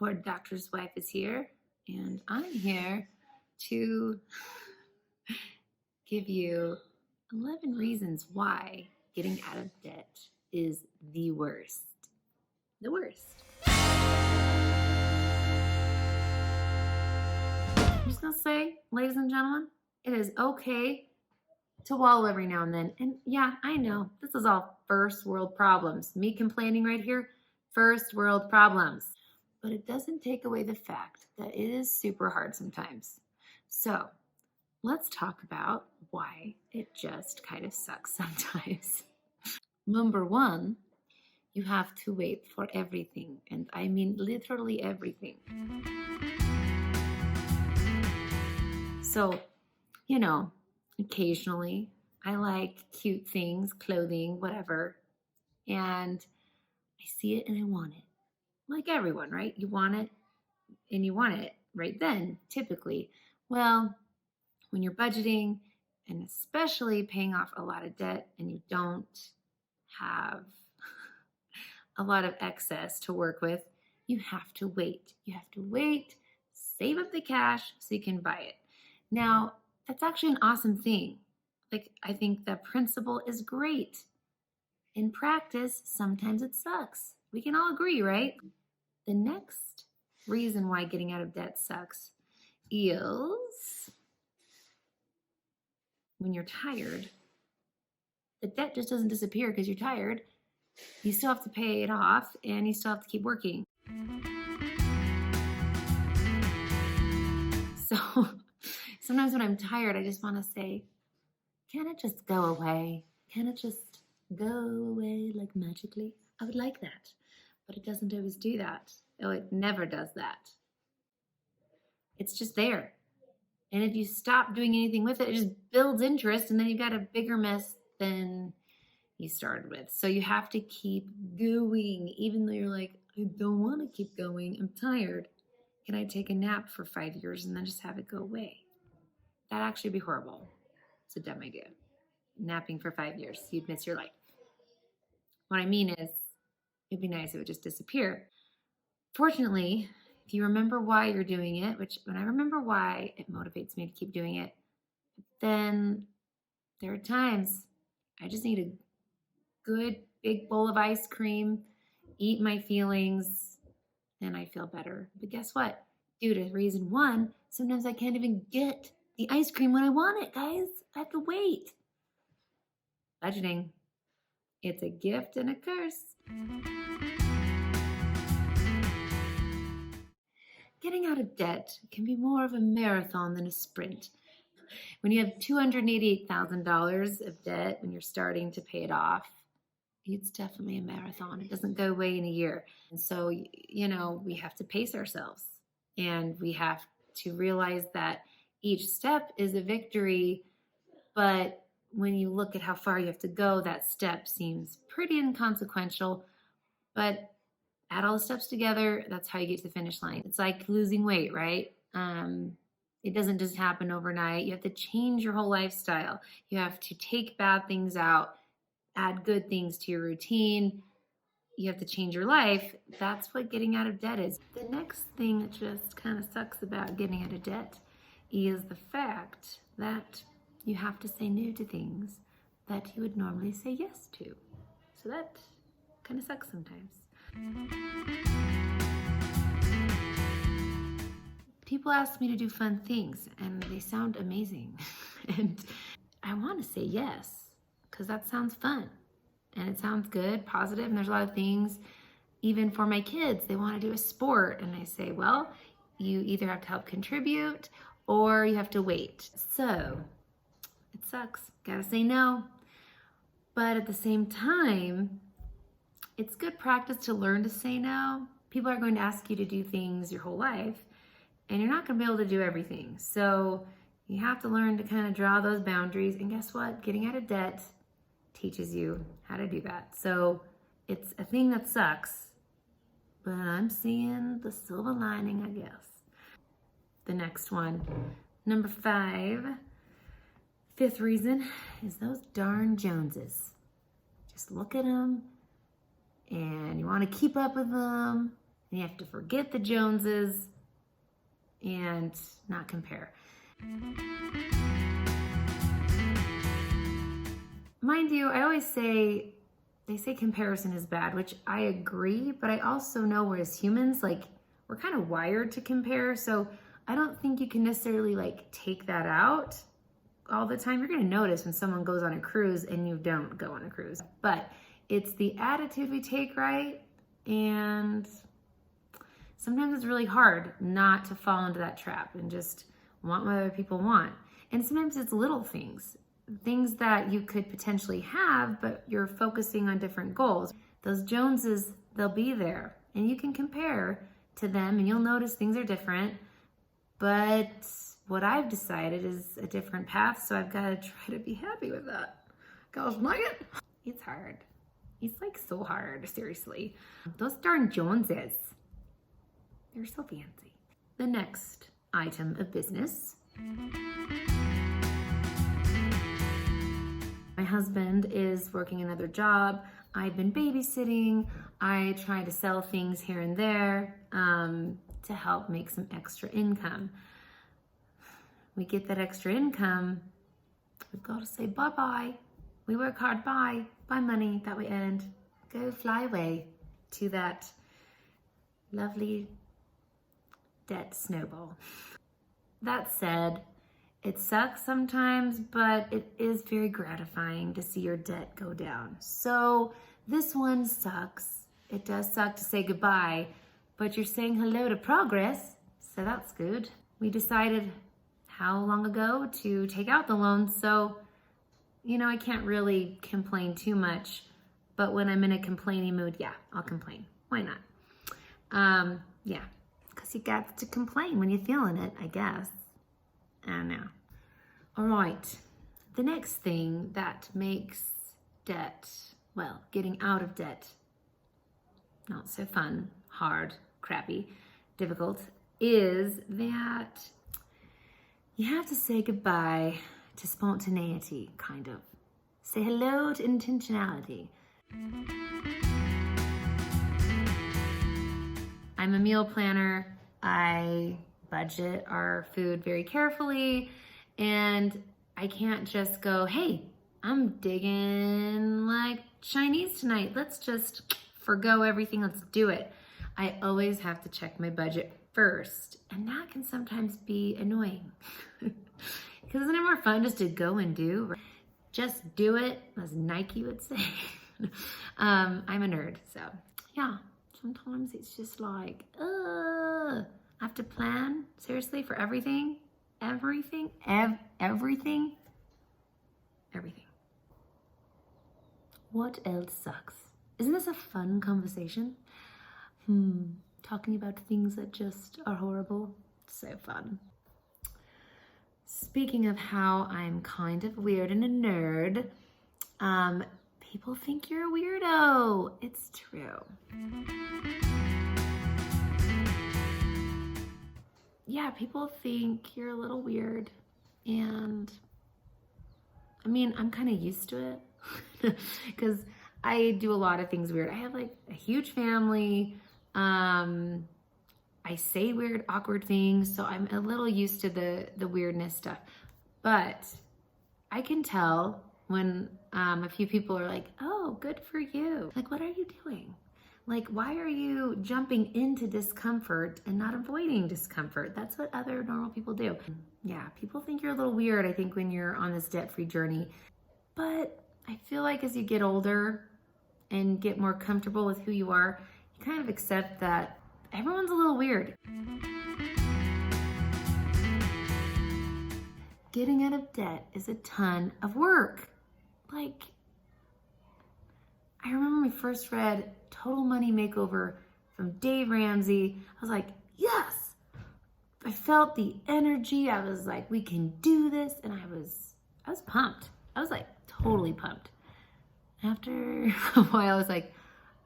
Poor doctor's wife is here, and I'm here to give you 11 reasons why getting out of debt is the worst. The worst. I'm just gonna say, ladies and gentlemen, it is okay to wallow every now and then. And yeah, I know this is all first world problems. Me complaining right here, first world problems. But it doesn't take away the fact that it is super hard sometimes. So let's talk about why it just kind of sucks sometimes. Number one, you have to wait for everything. And I mean literally everything. So, occasionally I like cute things, clothing, whatever. And I see it and I want it. Like everyone, right? You want it and you want it right then, typically. Well, when you're budgeting and especially paying off a lot of debt and you don't have a lot of excess to work with, you have to wait. You have to wait, save up the cash so you can buy it. Now, that's actually an awesome thing. I think the principle is great. In practice, sometimes it sucks. We can all agree, right? The next reason why getting out of debt sucks is when you're tired. The debt just doesn't disappear because you're tired. You still have to pay it off and you still have to keep working. So sometimes when I'm tired, I just want to say, can it just go away? Can it just go away like magically? I would like that, but it doesn't always do that. Oh, it never does that. It's just there. And if you stop doing anything with it, it just builds interest and then you've got a bigger mess than you started with. So you have to keep going, even though you're like, I don't want to keep going. I'm tired. Can I take a nap for 5 years and then just have it go away? That'd actually be horrible. It's a dumb idea. Napping for 5 years, you'd miss your life. What I mean is, it'd be nice if it would just disappear. Fortunately, if you remember why you're doing it, which when I remember why, it motivates me to keep doing it, then there are times I just need a good big bowl of ice cream, eat my feelings, and I feel better. But guess what? Due to reason one, sometimes I can't even get the ice cream when I want it, guys. I have to wait. Budgeting. It's a gift and a curse. Getting out of debt can be more of a marathon than a sprint. When you have $288,000 of debt, when you're starting to pay it off, it's definitely a marathon. It doesn't go away in a year. And so, we have to pace ourselves and we have to realize that each step is a victory. But when you look at how far you have to go, that step seems pretty inconsequential. But add all the steps together, that's how you get to the finish line. It's like losing weight, right? It doesn't just happen overnight. You have to change your whole lifestyle. You have to take bad things out, add good things to your routine. You have to change your life. That's what getting out of debt is. The next thing that just kind of sucks about getting out of debt is the fact that you have to say no to things that you would normally say yes to. So that kind of sucks sometimes. People ask me to do fun things and they sound amazing. And I want to say yes because that sounds fun and it sounds good, positive, and there's a lot of things. Even for my kids, they want to do a sport and I say, well, you either have to help contribute or you have to wait. So it sucks. Gotta say no. But at the same time, it's good practice to learn to say no. People are going to ask you to do things your whole life, and you're not going to be able to do everything. So you have to learn to kind of draw those boundaries. And guess what? Getting out of debt teaches you how to do that. So it's a thing that sucks, but I'm seeing the silver lining, I guess. The next one, number 5, fifth reason is those darn Joneses. Just look at them and you want to keep up with them and you have to forget the Joneses and not compare. Mind you, I always say, they say comparison is bad, which I agree, but I also know we're as humans, like, we're kind of wired to compare, so I don't think you can necessarily like take that out all the time. You're gonna notice when someone goes on a cruise and you don't go on a cruise, but it's the attitude we take, right? And sometimes it's really hard not to fall into that trap and just want what other people want. And sometimes it's little things that you could potentially have, but you're focusing on different goals. Those Joneses, they'll be there and you can compare to them and you'll notice things are different. But what I've decided is a different path, so I've got to try to be happy with that. Gosh, nugget. It's hard. It's like so hard, seriously. Those darn Joneses, they're so fancy. The next item of business. My husband is working another job. I've been babysitting. I try to sell things here and there to help make some extra income. We get that extra income, we've got to say bye-bye. We work hard, buy money that we earned. Go fly away to that lovely debt snowball. That said, it sucks sometimes, but it is very gratifying to see your debt go down. So this one sucks. It does suck to say goodbye, but you're saying hello to progress, so that's good. We decided how long ago to take out the loan, so I can't really complain too much, but when I'm in a complaining mood, yeah, I'll complain. Why not? Yeah, because you got to complain when you're feeling it, I guess. I don't know. All right, the next thing that makes debt, well, getting out of debt, not so fun, hard, crappy, difficult, is that you have to say goodbye to spontaneity, kind of. Say hello to intentionality. I'm a meal planner. I budget our food very carefully, and I can't just go, hey, I'm digging like Chinese tonight. Let's just forgo everything. Let's do it. I always have to check my budget first, and that can sometimes be annoying. Because isn't it more fun just to go and do? Just do it, as Nike would say. I'm a nerd, so yeah. Sometimes it's just like, I have to plan, seriously, for everything. Everything. What else sucks? Isn't this a fun conversation? Talking about things that just are horrible. So fun. Speaking of how I'm kind of weird and a nerd, people think you're a weirdo. It's true. Yeah, people think you're a little weird, and I mean, I'm kind of used to it because I do a lot of things weird. I have like a huge family. I say weird, awkward things, so I'm a little used to the weirdness stuff. But I can tell when a few people are like, oh, good for you. Like, what are you doing? Like, why are you jumping into discomfort and not avoiding discomfort? That's what other normal people do. Yeah, people think you're a little weird, I think, when you're on this debt-free journey. But I feel like as you get older and get more comfortable with who you are, you kind of accept that everyone's a little weird. Getting out of debt is a ton of work. Like, I remember when we first read Total Money Makeover from Dave Ramsey. I was like, yes! I felt the energy. I was like, we can do this. And I was pumped. I was like totally pumped. After a while, I was like,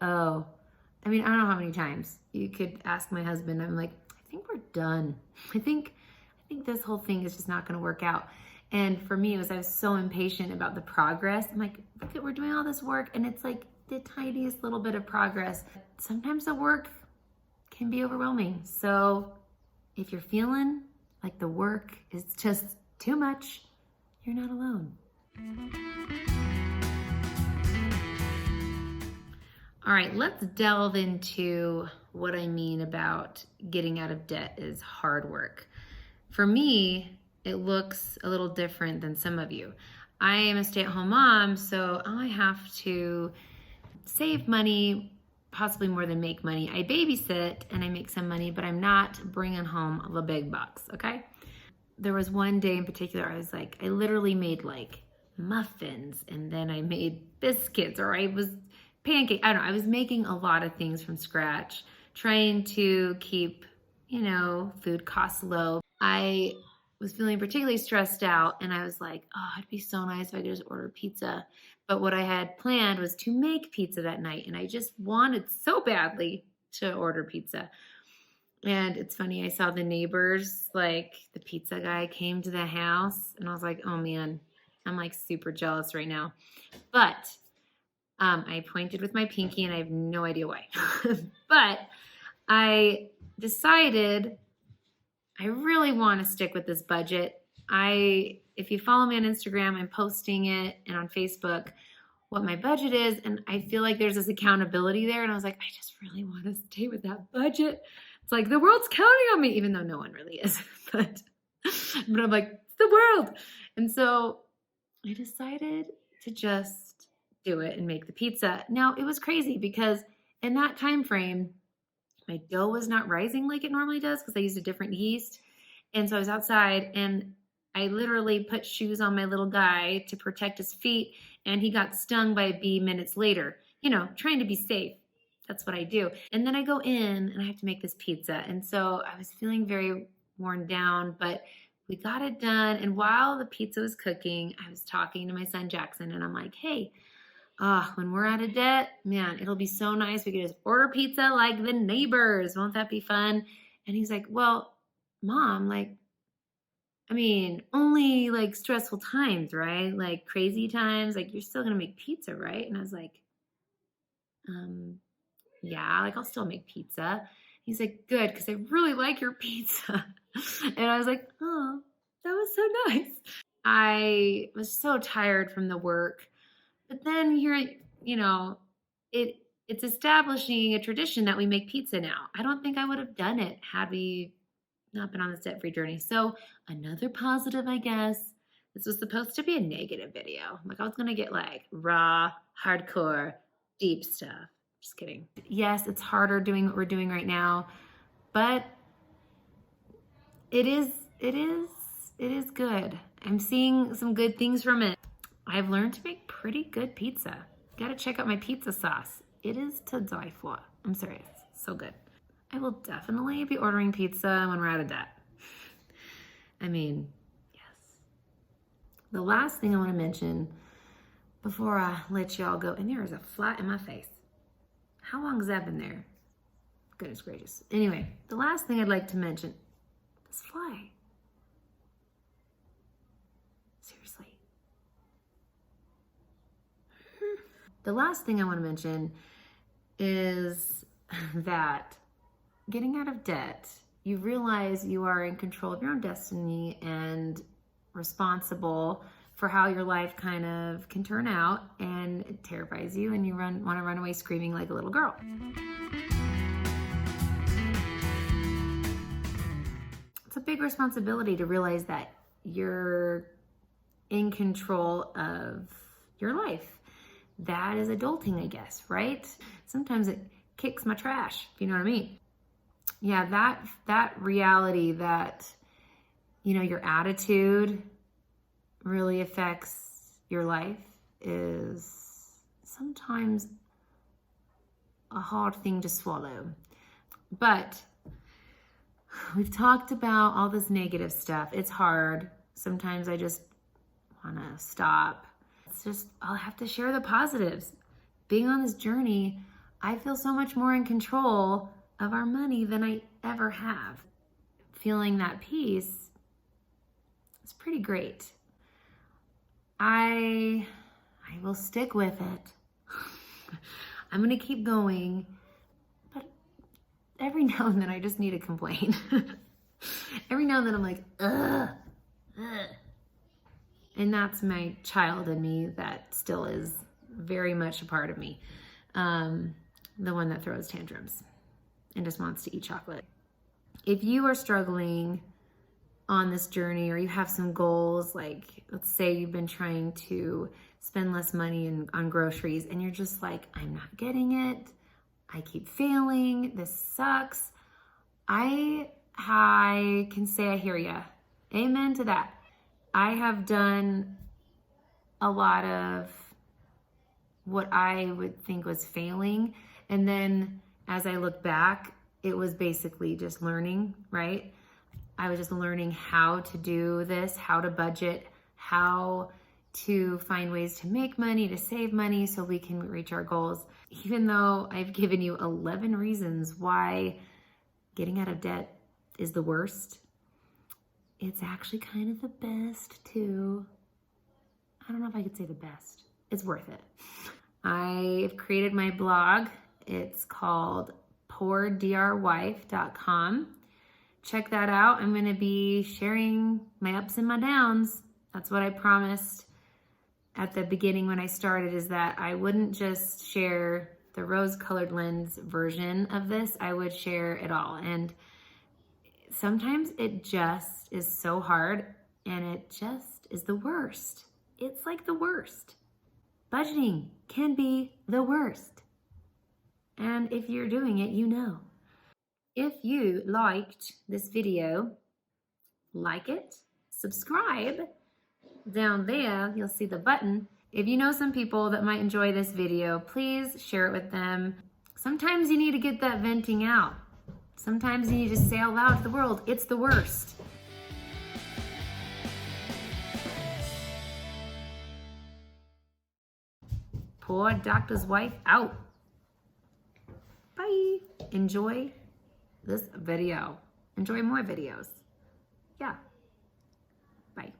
oh, I mean, I don't know how many times you could ask my husband. I'm like, I think we're done. I think this whole thing is just not going to work out. And for me, I was so impatient about the progress. I'm like, look, we're doing all this work, and it's like the tiniest little bit of progress. Sometimes the work can be overwhelming. So if you're feeling like the work is just too much, you're not alone. All right, let's delve into what I mean about getting out of debt is hard work. For me, it looks a little different than some of you. I am a stay-at-home mom, so I have to save money, possibly more than make money. I babysit and I make some money, but I'm not bringing home the big bucks, okay? There was one day in particular, I literally made like muffins, and then I made biscuits, or I was pancake. I don't know. I was making a lot of things from scratch, trying to keep, food costs low. I was feeling particularly stressed out, and I was like, oh, it'd be so nice if I could just order pizza. But what I had planned was to make pizza that night, and I just wanted so badly to order pizza. And it's funny, I saw the neighbors, like the pizza guy came to the house, and I was like, oh man, I'm like super jealous right now. But I pointed with my pinky, and I have no idea why. But I decided I really want to stick with this budget. If you follow me on Instagram, I'm posting it, and on Facebook, what my budget is, and I feel like there's this accountability there, and I was like, I just really want to stay with that budget. It's like the world's counting on me, even though no one really is. but I'm like, it's the world. And so I decided to just do it and make the pizza. Now, it was crazy because in that time frame, my dough was not rising like it normally does because I used a different yeast. And so I was outside, and I literally put shoes on my little guy to protect his feet, and he got stung by a bee minutes later, trying to be safe. That's what I do. And then I go in and I have to make this pizza. And so I was feeling very worn down, but we got it done. And while the pizza was cooking, I was talking to my son Jackson, and I'm like, hey, when we're out of debt, man, it'll be so nice. We could just order pizza like the neighbors. Won't that be fun? And he's like, well, Mom, only like stressful times, right? Like crazy times, like you're still going to make pizza, right? And I was like, yeah, like I'll still make pizza. He's like, good, because I really like your pizza. And I was like, oh, that was so nice. I was so tired from the work. But then here, it's establishing a tradition that we make pizza now. I don't think I would have done it had we not been on this debt-free journey. So another positive, I guess. This was supposed to be a negative video. Like I was going to get like raw, hardcore, deep stuff. Just kidding. Yes, it's harder doing what we're doing right now, but it is good. I'm seeing some good things from it. I've learned to make pretty good pizza. Gotta check out my pizza sauce. It is to die for. I'm serious. So good. I will definitely be ordering pizza when we're out of debt. Yes. The last thing I want to mention before I let y'all go, and there is a fly in my face. How long has that been there? Goodness gracious. Anyway, the last thing I'd like to mention, this fly. Seriously. The last thing I want to mention is that getting out of debt, you realize you are in control of your own destiny and responsible for how your life kind of can turn out, and it terrifies you, and you want to run away screaming like a little girl. It's a big responsibility to realize that you're in control of your life. That is adulting, I guess, right? Sometimes it kicks my trash, if you know what I mean. Yeah, that reality that, your attitude really affects your life is sometimes a hard thing to swallow. But we've talked about all this negative stuff. It's hard. Sometimes I just want to stop. I'll have to share the positives. Being on this journey, I feel so much more in control of our money than I ever have. Feeling that peace is pretty great. I will stick with it. I'm going to keep going. But every now and then I just need to complain. Every now and then I'm like, ugh, ugh. And that's my child in me that still is very much a part of me. The one that throws tantrums and just wants to eat chocolate. If you are struggling on this journey, or you have some goals, like let's say you've been trying to spend less money on groceries and you're just like, I'm not getting it. I keep failing. This sucks. I can say I hear ya. Amen to that. I have done a lot of what I would think was failing. And then as I look back, it was basically just learning, right? I was just learning how to do this, how to budget, how to find ways to make money, to save money so we can reach our goals. Even though I've given you 11 reasons why getting out of debt is the worst, it's actually kind of the best too. I don't know if I could say the best. It's worth it. I've created my blog. It's called poorDrWife.com. Check that out. I'm going to be sharing my ups and my downs. That's what I promised at the beginning when I started, is that I wouldn't just share the rose-colored lens version of this. I would share it all. And sometimes it just is so hard, and it just is the worst. It's like the worst. Budgeting can be the worst. And if you're doing it, you know. If you liked this video, like it, subscribe. Down there, you'll see the button. If you know some people that might enjoy this video, please share it with them. Sometimes you need to get that venting out. Sometimes you need to say out loud to the world, it's the worst. Poor doctor's wife out. Bye. Enjoy this video. Enjoy more videos. Yeah. Bye.